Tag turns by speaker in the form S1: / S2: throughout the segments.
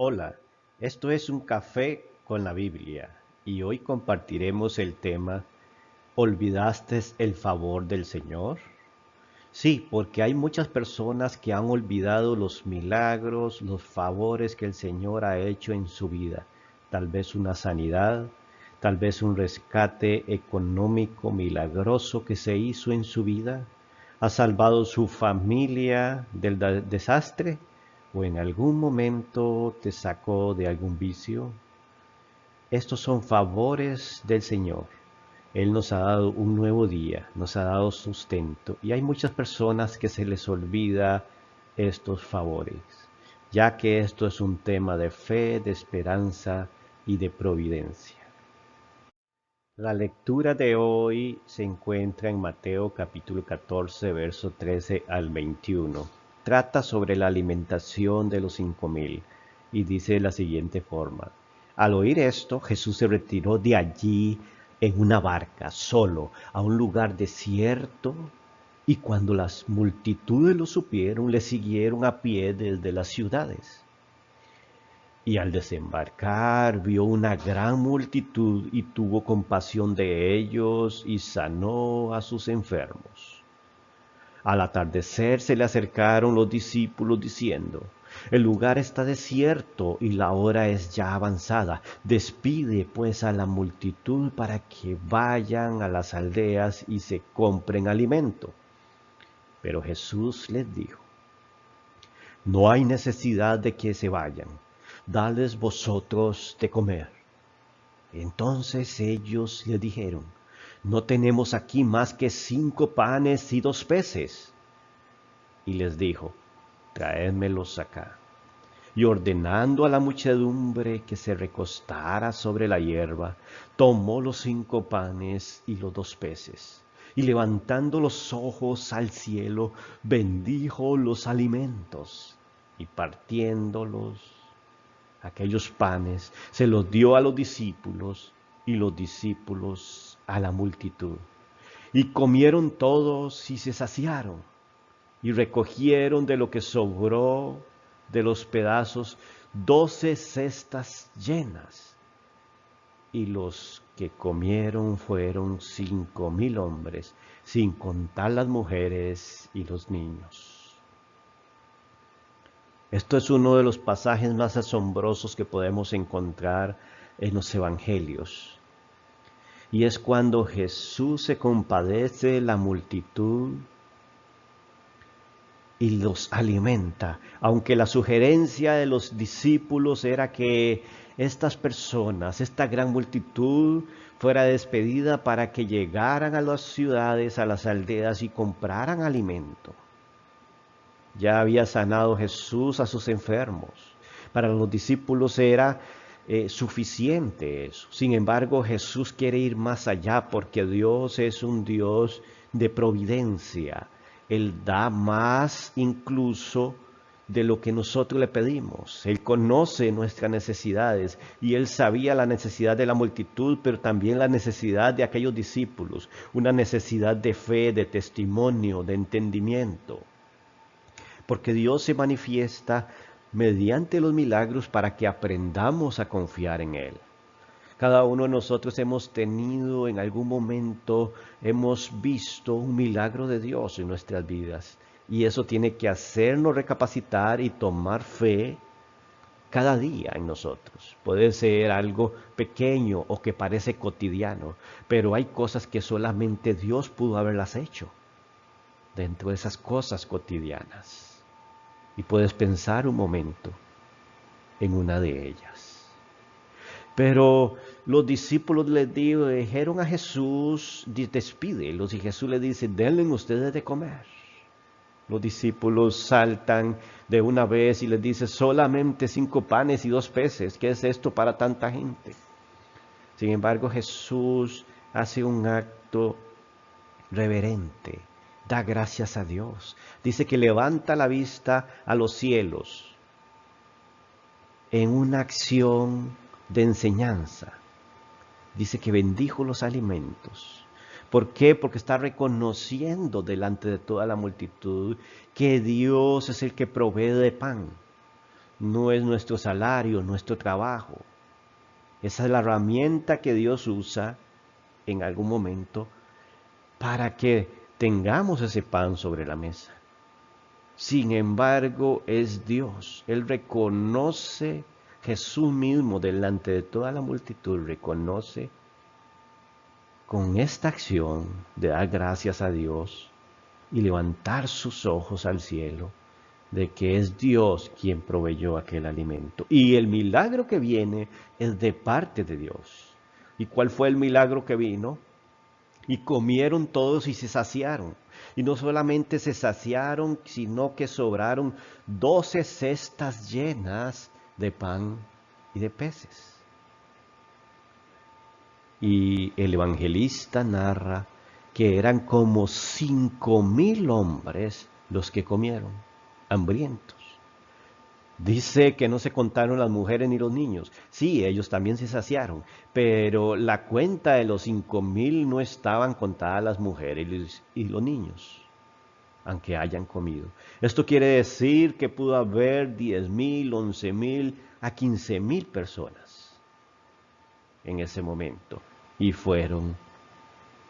S1: Hola, esto es un café con la Biblia y hoy compartiremos el tema ¿Olvidaste el favor del Señor? Sí, porque hay muchas personas que han olvidado los milagros, los favores que el Señor ha hecho en su vida. Tal vez una sanidad, tal vez un rescate económico milagroso que se hizo en su vida. Ha salvado su familia del desastre o en algún momento te sacó de algún vicio. Estos son favores del Señor. Él nos ha dado un nuevo día, nos ha dado sustento y hay muchas personas que se les olvida estos favores, ya que esto es un tema de fe, de esperanza y de providencia. La lectura de hoy se encuentra en Mateo capítulo 14, verso 13 al 21. Trata sobre la alimentación de los 5,000 y dice de la siguiente forma. Al oír esto, Jesús se retiró de allí en una barca, solo, a un lugar desierto, y cuando las multitudes lo supieron, le siguieron a pie desde las ciudades. Y al desembarcar vio una gran multitud y tuvo compasión de ellos y sanó a sus enfermos. Al atardecer se le acercaron los discípulos diciendo, el lugar está desierto y la hora es ya avanzada. Despide pues a la multitud para que vayan a las aldeas y se compren alimento. Pero Jesús les dijo, no hay necesidad de que se vayan, dadles vosotros de comer. Entonces ellos le dijeron, no tenemos aquí más que 5 panes y 2 peces. Y les dijo, traédmelos acá. Y ordenando a la muchedumbre que se recostara sobre la hierba, tomó los 5 panes y los 2 peces, y levantando los ojos al cielo, bendijo los alimentos, y partiéndolos, aquellos panes, se los dio a los discípulos, y los discípulos a la multitud. Y comieron todos y se saciaron y recogieron de lo que sobró de los pedazos 12 cestas llenas. Y los que comieron fueron 5,000 hombres, sin contar las mujeres y los niños. Esto es uno de los pasajes más asombrosos que podemos encontrar en los evangelios. Y es cuando Jesús se compadece de la multitud y los alimenta, aunque la sugerencia de los discípulos era que estas personas, esta gran multitud, fuera despedida para que llegaran a las ciudades, a las aldeas y compraran alimento. Ya había sanado Jesús a sus enfermos. Para los discípulos era suficiente eso. Sin embargo, Jesús quiere ir más allá porque Dios es un Dios de providencia. Él da más incluso de lo que nosotros le pedimos. Él conoce nuestras necesidades y Él sabía la necesidad de la multitud, pero también la necesidad de aquellos discípulos, una necesidad de fe, de testimonio, de entendimiento. Porque Dios se manifiesta mediante los milagros para que aprendamos a confiar en Él. Cada uno de nosotros hemos tenido en algún momento, hemos visto un milagro de Dios en nuestras vidas. Y eso tiene que hacernos recapacitar y tomar fe cada día en nosotros. Puede ser algo pequeño o que parece cotidiano, pero hay cosas que solamente Dios pudo haberlas hecho dentro de esas cosas cotidianas. Y puedes pensar un momento en una de ellas. Pero los discípulos le dijeron a Jesús, despídelos, y Jesús le dice, denle ustedes de comer. Los discípulos saltan de una vez y les dice, solamente 5 panes y 2 peces, ¿qué es esto para tanta gente? Sin embargo, Jesús hace un acto reverente, da gracias a Dios. Dice que levanta la vista a los cielos en una acción de enseñanza. Dice que bendijo los alimentos. ¿Por qué? Porque está reconociendo delante de toda la multitud que Dios es el que provee de pan. no es nuestro salario, nuestro trabajo. Esa es la herramienta que Dios usa en algún momento para que tengamos ese pan sobre la mesa. Sin embargo, es Dios. Él reconoce, Jesús mismo delante de toda la multitud, reconoce con esta acción de dar gracias a Dios y levantar sus ojos al cielo, de que es Dios quien proveyó aquel alimento. Y el milagro que viene es de parte de Dios. ¿Y cuál fue el milagro que vino? Y comieron todos y se saciaron. Y no solamente se saciaron, sino que sobraron 12 cestas llenas de pan y de peces. Y el evangelista narra que eran como 5.000 hombres los que comieron, hambrientos. Dice que no se contaron las mujeres ni los niños. Sí, ellos también se saciaron, pero la cuenta de los 5.000 no estaban contadas las mujeres y los niños, aunque hayan comido. Esto quiere decir que pudo haber 10.000, 11.000 a 15.000 personas en ese momento. Y fueron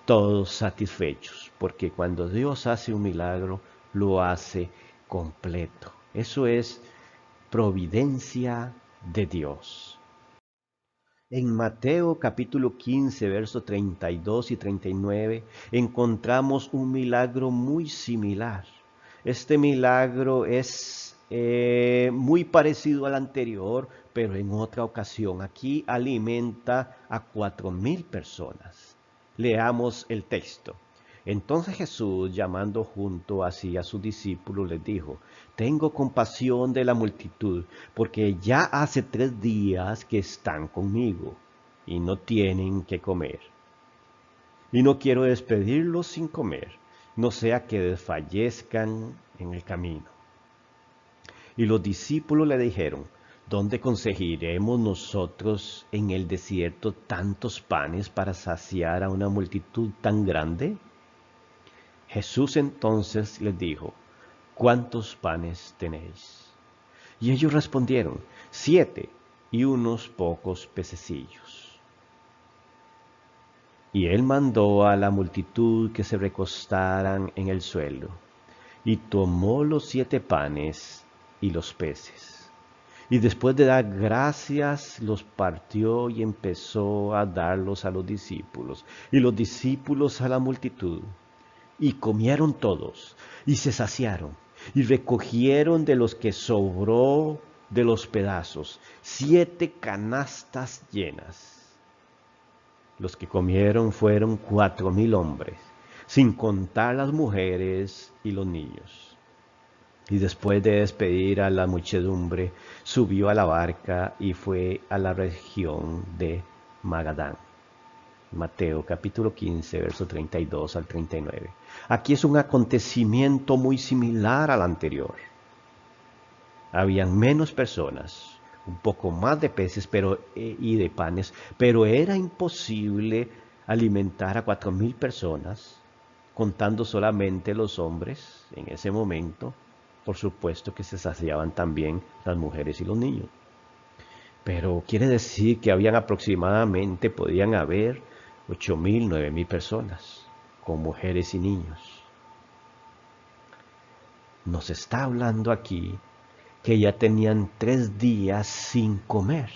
S1: todos satisfechos, porque cuando Dios hace un milagro, lo hace completo. Eso es providencia de Dios. En Mateo capítulo 15, versos 32 y 39, encontramos un milagro muy similar. Este milagro es muy parecido al anterior, pero en otra ocasión. Aquí alimenta a 4.000 personas. Leamos el texto. Entonces Jesús, llamando junto a sí a sus discípulos, les dijo: Tengo compasión de la multitud, porque ya hace 3 días que están conmigo, y no tienen que comer. Y no quiero despedirlos sin comer, no sea que desfallezcan en el camino. Y los discípulos le dijeron: ¿Dónde conseguiremos nosotros en el desierto tantos panes para saciar a una multitud tan grande? Jesús entonces les dijo: ¿Cuántos panes tenéis? Y ellos respondieron: 7, y unos pocos pececillos. Y él mandó a la multitud que se recostaran en el suelo, y tomó los 7 panes y los peces. Y después de dar gracias, los partió y empezó a darlos a los discípulos, y los discípulos a la multitud. Y comieron todos, y se saciaron, y recogieron de los que sobró de los pedazos 7 canastas llenas. Los que comieron fueron 4.000 hombres, sin contar las mujeres y los niños. Y después de despedir a la muchedumbre, subió a la barca y fue a la región de Magadán. Mateo capítulo 15, verso 32 al 39. Aquí es un acontecimiento muy similar al anterior. Habían menos personas, un poco más de peces y de panes, pero era imposible alimentar a 4.000 personas, contando solamente los hombres en ese momento. Por supuesto que se saciaban también las mujeres y los niños. Pero quiere decir que podían haber 8.000, 9.000 personas, con mujeres y niños. Nos está hablando aquí que ya tenían 3 días sin comer.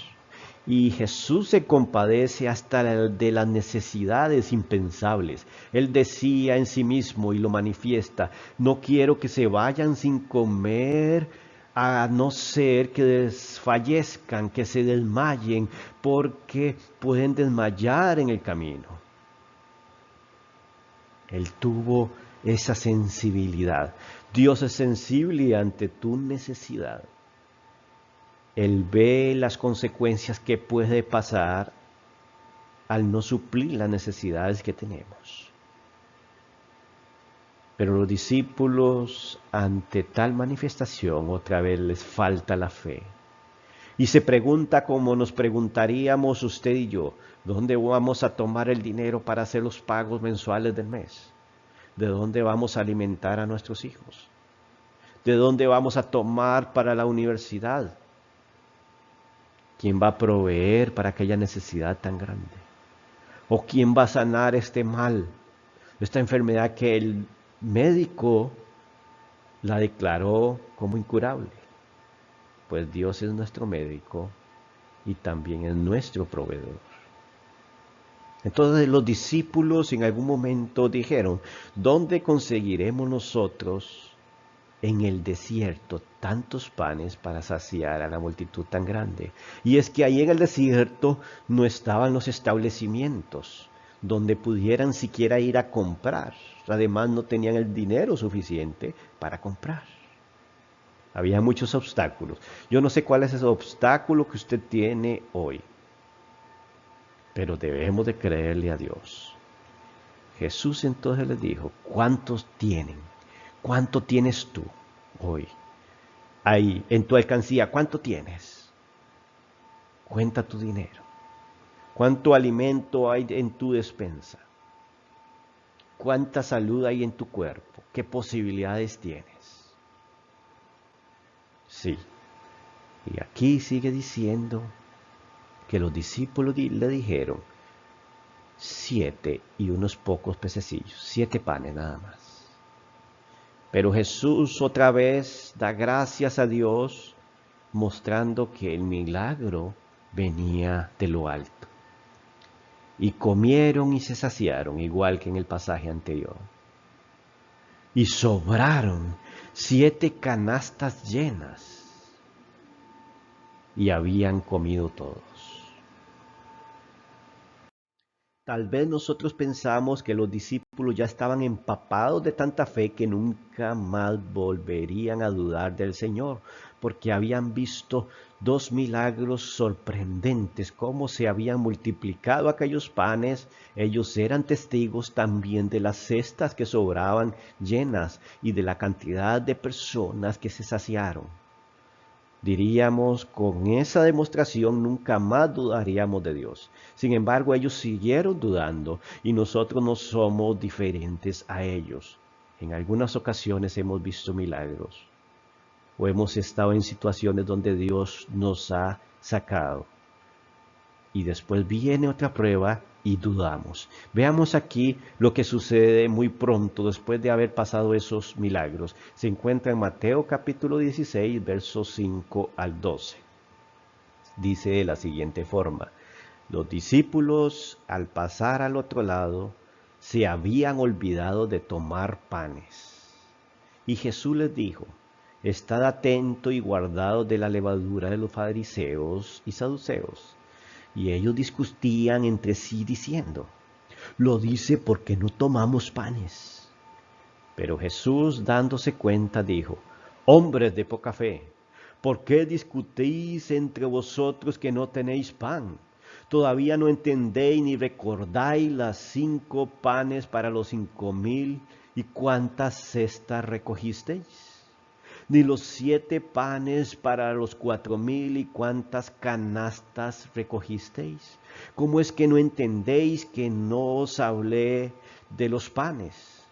S1: Y Jesús se compadece hasta de las necesidades impensables. Él decía en sí mismo y lo manifiesta: no quiero que se vayan sin comer, a no ser que desfallezcan, que se desmayen, porque pueden desmayar en el camino. Él tuvo esa sensibilidad. Dios es sensible ante tu necesidad. Él ve las consecuencias que puede pasar al no suplir las necesidades que tenemos. Pero los discípulos, ante tal manifestación, otra vez les falta la fe. Y se pregunta, como nos preguntaríamos usted y yo: ¿dónde vamos a tomar el dinero para hacer los pagos mensuales del mes? ¿De dónde vamos a alimentar a nuestros hijos? ¿De dónde vamos a tomar para la universidad? ¿Quién va a proveer para aquella necesidad tan grande? ¿O quién va a sanar este mal, esta enfermedad que el médico la declaró como incurable? Pues Dios es nuestro médico y también es nuestro proveedor. Entonces los discípulos en algún momento dijeron, ¿dónde conseguiremos nosotros en el desierto tantos panes para saciar a la multitud tan grande? Y es que ahí en el desierto no estaban los establecimientos donde pudieran siquiera ir a comprar. Además no tenían el dinero suficiente para comprar. Había muchos obstáculos. Yo no sé cuál es ese obstáculo que usted tiene hoy, pero debemos de creerle a Dios. Jesús entonces les dijo, ¿cuántos tienen? ¿Cuánto tienes tú hoy? Ahí, en tu alcancía, ¿cuánto tienes? Cuenta tu dinero. ¿Cuánto alimento hay en tu despensa? ¿Cuánta salud hay en tu cuerpo? ¿Qué posibilidades tienes? Sí. Y aquí sigue diciendo que los discípulos le dijeron, 7 y unos pocos pececillos, 7 panes nada más. Pero Jesús otra vez da gracias a Dios, mostrando que el milagro venía de lo alto. Y comieron y se saciaron, igual que en el pasaje anterior. Y sobraron 7 canastas llenas. Y habían comido todos. Tal vez nosotros pensamos que los discípulos ya estaban empapados de tanta fe que nunca más volverían a dudar del Señor, porque habían visto 2 milagros sorprendentes, cómo se habían multiplicado aquellos panes. Ellos eran testigos también de las cestas que sobraban llenas y de la cantidad de personas que se saciaron. Diríamos, con esa demostración nunca más dudaríamos de Dios. Sin embargo, ellos siguieron dudando y nosotros no somos diferentes a ellos. En algunas ocasiones hemos visto milagros o hemos estado en situaciones donde Dios nos ha sacado. Y después viene otra prueba y dudamos. Veamos aquí lo que sucede muy pronto después de haber pasado esos milagros. Se encuentra en Mateo capítulo 16, versos 5 al 12. Dice de la siguiente forma: los discípulos, al pasar al otro lado, se habían olvidado de tomar panes. Y Jesús les dijo: estad atentos y guardados de la levadura de los fariseos y saduceos. Y ellos discutían entre sí diciendo, lo dice porque no tomamos panes. Pero Jesús, dándose cuenta, dijo, hombres de poca fe, ¿por qué discutís entre vosotros que no tenéis pan? ¿Todavía no entendéis ni recordáis las 5 panes para los 5.000 y cuántas cestas recogisteis? Ni los 7 panes para los 4.000 y cuántas canastas recogisteis. ¿Cómo es que no entendéis que no os hablé de los panes?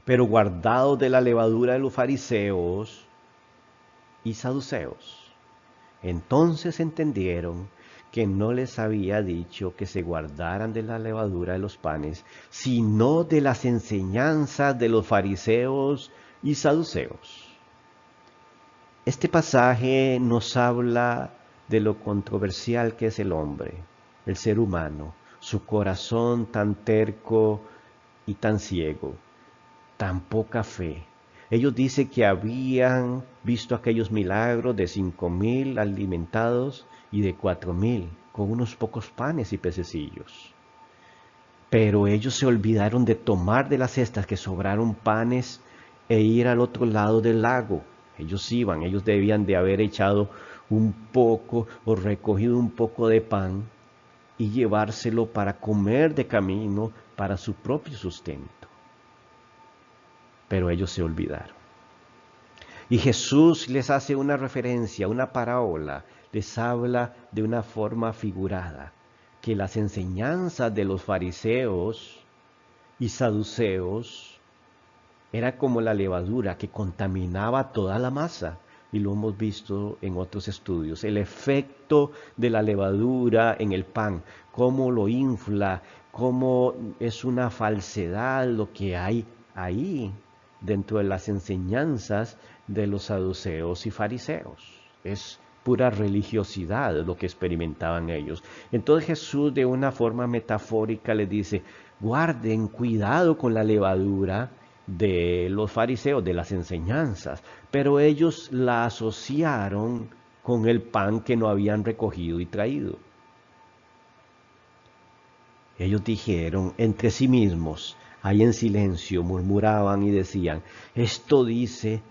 S1: Pero guardados de la levadura de los fariseos y saduceos. Entonces entendieron que no les había dicho que se guardaran de la levadura de los panes, sino de las enseñanzas de los fariseos y saduceos. Este pasaje nos habla de lo controversial que es el hombre, el ser humano, su corazón tan terco y tan ciego, tan poca fe. Ellos dicen que habían visto aquellos milagros de 5.000 alimentados y de 4.000 con unos pocos panes y pececillos. Pero ellos se olvidaron de tomar de las cestas que sobraron panes e ir al otro lado del lago. Ellos debían de haber echado un poco o recogido un poco de pan y llevárselo para comer de camino para su propio sustento. Pero ellos se olvidaron. Y Jesús les hace una referencia, una parábola, les habla de una forma figurada, que las enseñanzas de los fariseos y saduceos era como la levadura que contaminaba toda la masa. y lo hemos visto en otros estudios, el efecto de la levadura en el pan, cómo lo infla, cómo es una falsedad lo que hay ahí dentro de las enseñanzas de los saduceos y fariseos. Es pura religiosidad lo que experimentaban ellos. Entonces Jesús de una forma metafórica les dice, guarden cuidado con la levadura de los fariseos, de las enseñanzas, pero ellos la asociaron con el pan que no habían recogido y traído. Ellos dijeron entre sí mismos, ahí en silencio, murmuraban y decían, esto dice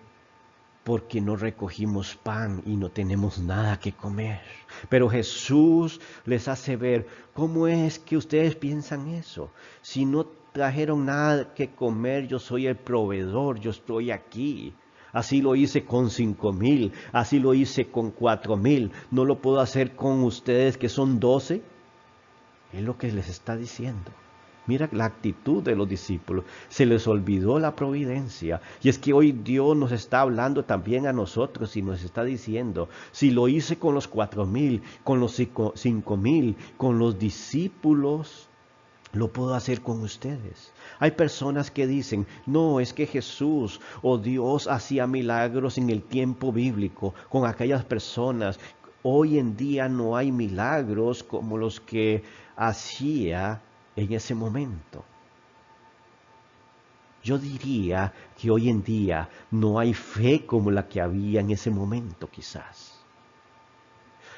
S1: porque no recogimos pan y no tenemos nada que comer. Pero Jesús les hace ver, ¿cómo es que ustedes piensan eso? Si no trajeron nada que comer, yo soy el proveedor, yo estoy aquí. Así lo hice con 5,000, así lo hice con 4,000. ¿No lo puedo hacer con ustedes que son 12? Es lo que les está diciendo. Mira la actitud de los discípulos. Se les olvidó la providencia. Y es que hoy Dios nos está hablando también a nosotros y nos está diciendo, si lo hice con los 4,000, con los 5,000, con los discípulos, lo puedo hacer con ustedes. Hay personas que dicen, no, es que Jesús o Dios hacía milagros en el tiempo bíblico con aquellas personas. Hoy en día no hay milagros como los que hacía en ese momento. Yo diría que hoy en día no hay fe como la que había en ese momento quizás.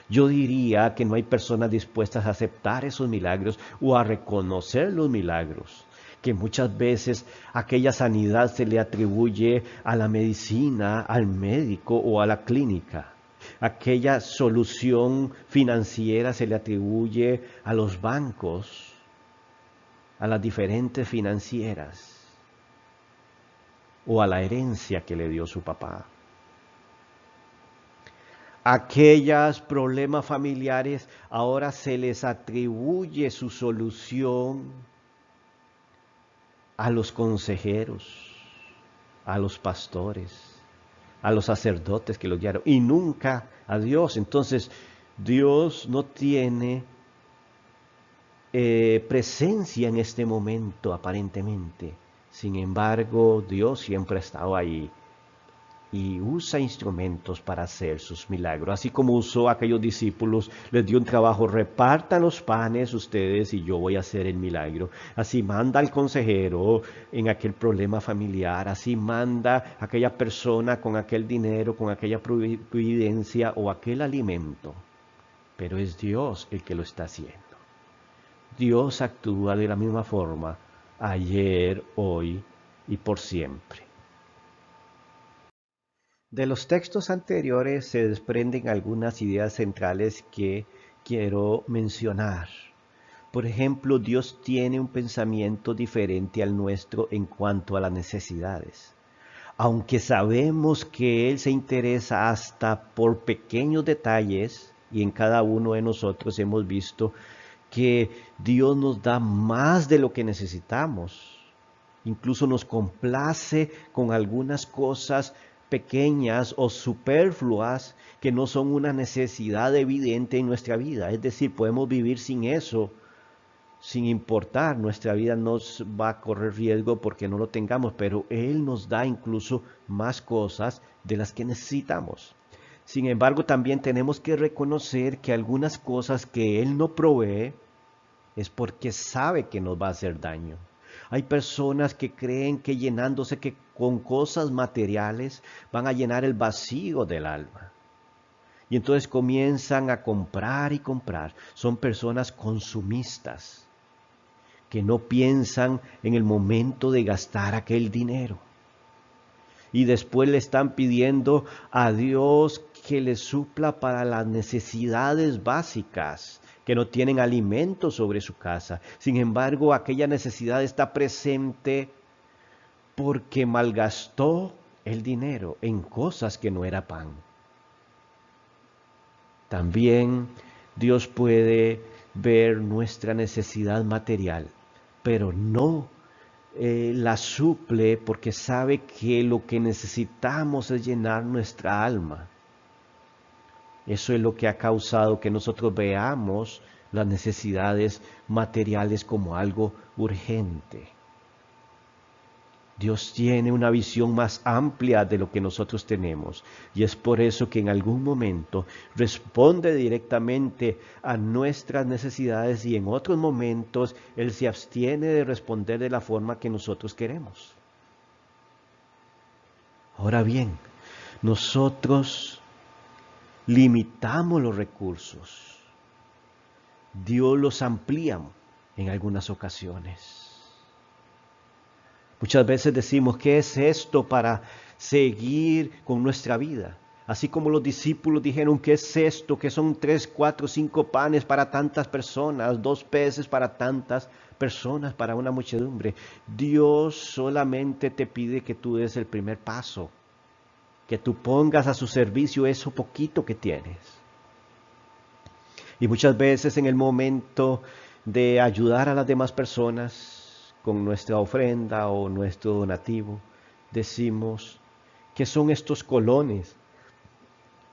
S1: Yo diría que no hay personas dispuestas a aceptar esos milagros o a reconocer los milagros, que muchas veces aquella sanidad se le atribuye a la medicina, al médico o a la clínica. Aquella solución financiera se le atribuye a los bancos, a las diferentes financieras o a la herencia que le dio su papá. Aquellos problemas familiares ahora se les atribuye su solución a los consejeros, a los pastores, a los sacerdotes que los guiaron y nunca a Dios. Entonces Dios no tiene presencia en este momento aparentemente. Sin embargo, Dios siempre ha estado ahí y usa instrumentos para hacer sus milagros. Así como usó a aquellos discípulos, les dio un trabajo, repartan los panes ustedes y yo voy a hacer el milagro. Así manda al consejero en aquel problema familiar, así manda a aquella persona con aquel dinero, con aquella providencia o aquel alimento. Pero es Dios el que lo está haciendo. Dios actúa de la misma forma ayer, hoy y por siempre. De los textos anteriores se desprenden algunas ideas centrales que quiero mencionar. Por ejemplo, Dios tiene un pensamiento diferente al nuestro en cuanto a las necesidades. Aunque sabemos que Él se interesa hasta por pequeños detalles, y en cada uno de nosotros hemos visto que Dios nos da más de lo que necesitamos. Incluso nos complace con algunas cosas pequeñas o superfluas que no son una necesidad evidente en nuestra vida. Es decir, podemos vivir sin eso, sin importar. Nuestra vida nos va a correr riesgo porque no lo tengamos, pero Él nos da incluso más cosas de las que necesitamos. Sin embargo, también tenemos que reconocer que algunas cosas que Él no provee es porque sabe que nos va a hacer daño. Hay personas que creen que llenándose con cosas materiales van a llenar el vacío del alma. Y entonces comienzan a comprar y comprar. Son personas consumistas que no piensan en el momento de gastar aquel dinero. Y después le están pidiendo a Dios que les supla para las necesidades básicas, que no tienen alimento sobre su casa. Sin embargo, aquella necesidad está presente porque malgastó el dinero en cosas que no era pan. También Dios puede ver nuestra necesidad material, pero no la suple porque sabe que lo que necesitamos es llenar nuestra alma. Eso es lo que ha causado que nosotros veamos las necesidades materiales como algo urgente. Dios tiene una visión más amplia de lo que nosotros tenemos y es por eso que en algún momento responde directamente a nuestras necesidades y en otros momentos Él se abstiene de responder de la forma que nosotros queremos. Ahora bien, nosotros limitamos los recursos. Dios los amplía en algunas ocasiones. Muchas veces decimos, ¿qué es esto para seguir con nuestra vida? Así como los discípulos dijeron, ¿qué es esto? Que son 3, 4, 5 panes para tantas personas, 2 peces para tantas personas, para una muchedumbre. Dios solamente te pide que tú des el primer paso, que tú pongas a su servicio eso poquito que tienes. Y muchas veces en el momento de ayudar a las demás personas con nuestra ofrenda o nuestro donativo, decimos, ¿qué son estos colones?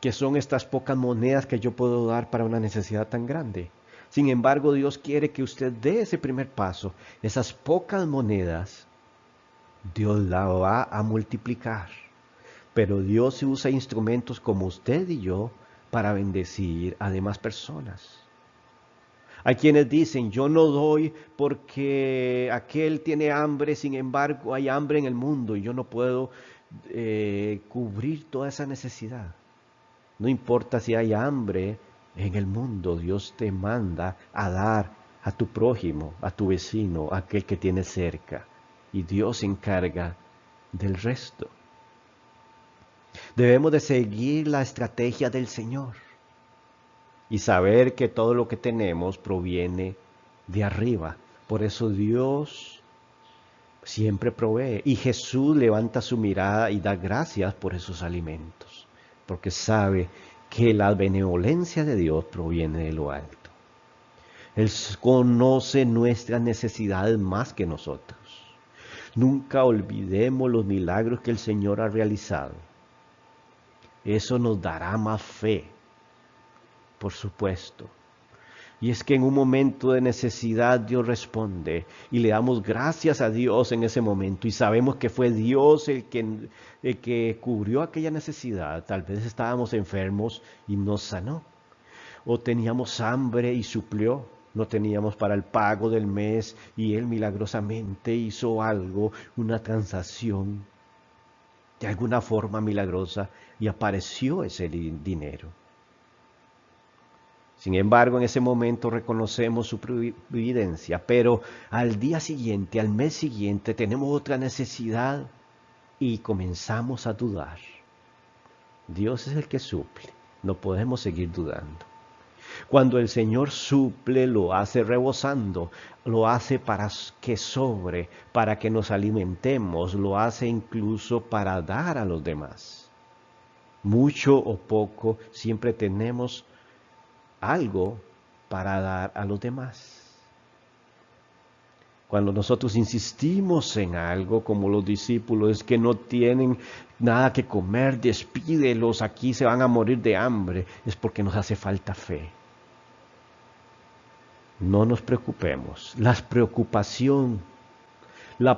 S1: ¿Qué son estas pocas monedas que yo puedo dar para una necesidad tan grande? Sin embargo, Dios quiere que usted dé ese primer paso. Esas pocas monedas, Dios la va a multiplicar. Pero Dios usa instrumentos como usted y yo para bendecir a demás personas. Hay quienes dicen, yo no doy porque aquel tiene hambre, sin embargo hay hambre en el mundo y yo no puedo cubrir toda esa necesidad. No importa si hay hambre en el mundo, Dios te manda a dar a tu prójimo, a tu vecino, a aquel que tiene cerca. Y Dios se encarga del resto. Debemos de seguir la estrategia del Señor y saber que todo lo que tenemos proviene de arriba. Por eso Dios siempre provee y Jesús levanta su mirada y da gracias por esos alimentos, porque sabe que la benevolencia de Dios proviene de lo alto. Él conoce nuestras necesidades más que nosotros. Nunca olvidemos los milagros que el Señor ha realizado. Eso nos dará más fe, por supuesto. Y es que en un momento de necesidad Dios responde y le damos gracias a Dios en ese momento y sabemos que fue Dios el que cubrió aquella necesidad. Tal vez estábamos enfermos y nos sanó. O teníamos hambre y suplió. No teníamos para el pago del mes y Él milagrosamente hizo algo, una transacción de alguna forma milagrosa y apareció ese dinero. Sin embargo, en ese momento reconocemos su providencia, pero al día siguiente, al mes siguiente, tenemos otra necesidad y comenzamos a dudar. Dios es el que suple, no podemos seguir dudando. Cuando el Señor suple, lo hace rebosando, lo hace para que sobre, para que nos alimentemos, lo hace incluso para dar a los demás. Mucho o poco, siempre tenemos algo para dar a los demás. Cuando nosotros insistimos en algo, como los discípulos que no tienen nada que comer, despídelos, aquí se van a morir de hambre, es porque nos hace falta fe. No nos preocupemos. La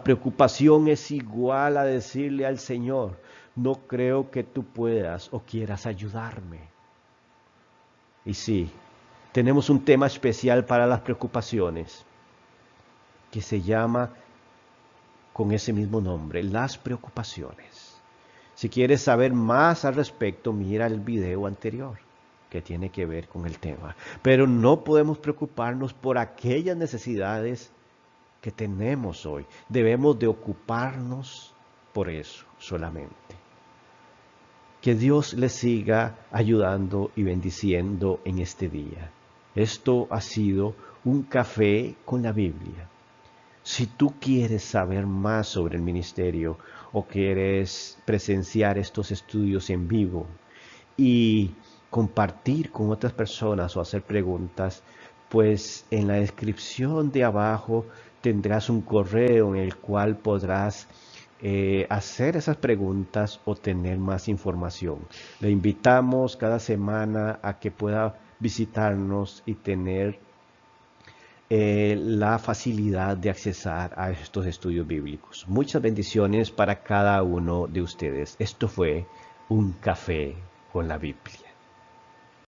S1: preocupación es igual a decirle al Señor, no creo que tú puedas o quieras ayudarme. Y sí, tenemos un tema especial para las preocupaciones, que se llama con ese mismo nombre, las preocupaciones. Si quieres saber más al respecto, mira el video anterior, que tiene que ver con el tema. Pero no podemos preocuparnos por aquellas necesidades que tenemos hoy. Debemos de ocuparnos por eso solamente. Que Dios les siga ayudando y bendiciendo en este día. Esto ha sido un café con la Biblia. Si tú quieres saber más sobre el ministerio o quieres presenciar estos estudios en vivo y compartir con otras personas o hacer preguntas, pues en la descripción de abajo tendrás un correo en el cual podrás hacer esas preguntas o tener más información. Le invitamos cada semana a que pueda visitarnos y tener la facilidad de accesar a estos estudios bíblicos. Muchas bendiciones para cada uno de ustedes. Esto fue un café con la Biblia.